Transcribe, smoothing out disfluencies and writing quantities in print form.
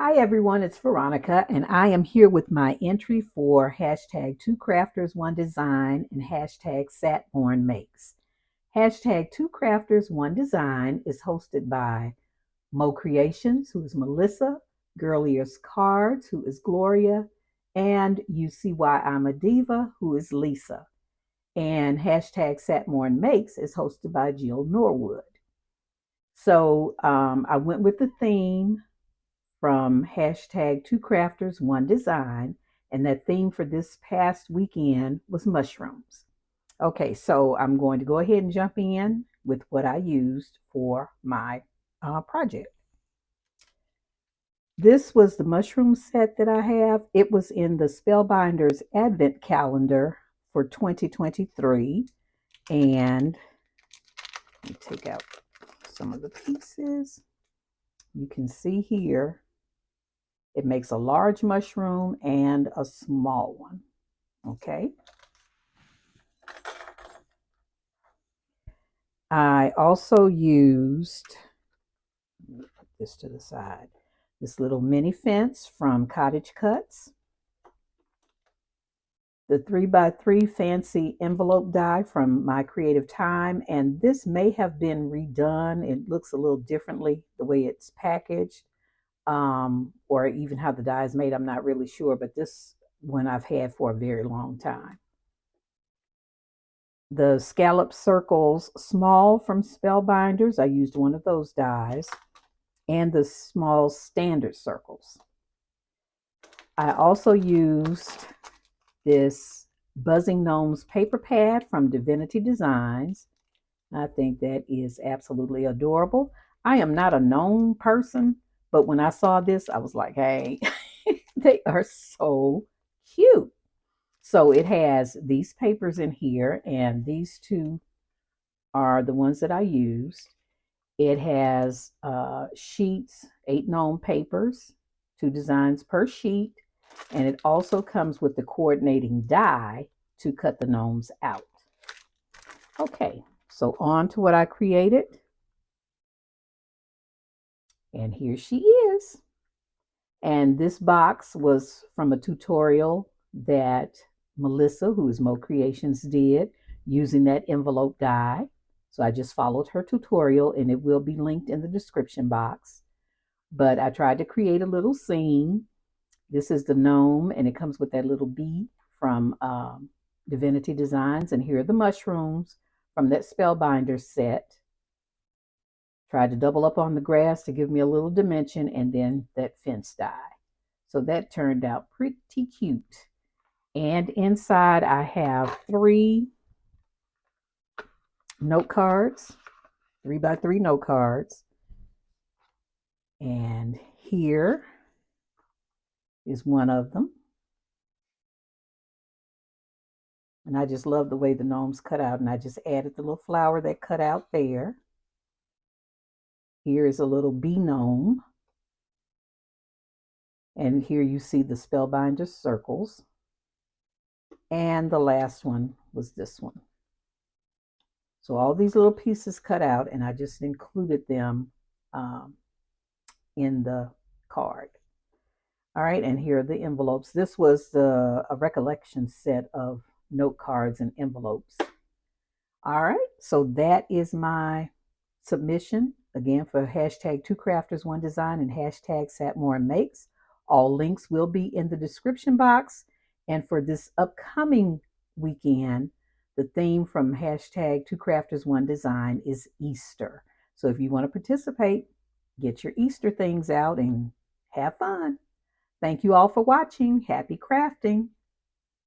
Hi everyone, it's Veronica, and I am here with my entry for hashtag Two Crafters, One Design and hashtag satmornmakes. Hashtag Two Crafters, One Design is hosted by Mo Creations, who is Melissa, Girliest Cards, who is Gloria, and You See Why I'm a Diva, who is Lisa. And hashtag satmornmakes is hosted by Jill Norwood. So I went with the theme from hashtag Two Crafters, One Design, and that theme for this past weekend was mushrooms. Okay, so I'm going to go ahead and jump in with what I used for my project. This was the mushroom set that I have. It was in the Spellbinders Advent Calendar for 2023. And let me take out some of the pieces. You can see here it makes a large mushroom and a small one. Okay. I also used, let me put this to the side, this little mini fence from Cottage Cuts, the 3x3 fancy envelope die from My Creative Time, and this may have been redone. It looks a little differently the way it's packaged, or even how the die is made. I'm not really sure, but this one I've had for a very long time. The scallop circles small from Spellbinders, I used one of those dies, and the small standard circles. I also used this Buzzing Gnomes paper pad from Divinity Designs. I think that is absolutely adorable. I am not a gnome person, but when I saw this, I was like, hey, they are so cute. So it has these papers in here, and these two are the ones that I used. It has sheets, 8 gnome papers, 2 designs per sheet, and it also comes with the coordinating die to cut the gnomes out. Okay, so on to what I created. And here she is. And this box was from a tutorial that Melissa, who is Mo Creations, did using that envelope die. So I just followed her tutorial, and it will be linked in the description box. But I tried to create a little scene. This is the gnome, and it comes with that little bee from Divinity Designs. And here are the mushrooms from that Spellbinder set. Tried to double up on the grass to give me a little dimension, and then that fence die. So that turned out pretty cute. And inside I have 3 note cards, 3x3 note cards. And here is one of them. And I just love the way the gnomes cut out. And I just added the little flower that cut out there. Here is a little bee gnome. And here you see the Spellbinder circles. And the last one was this one. So all these little pieces cut out, and I just included them in the card. All right, and here are the envelopes. This was a recollection set of note cards and envelopes. All right, so that is my submission, again, for hashtag Two Crafters, One Design and hashtag satmornmakes. All links will be in the description box. And for this upcoming weekend, the theme from hashtag Two Crafters, One Design is Easter. So if you want to participate, get your Easter things out and have fun. Thank you all for watching. Happy crafting.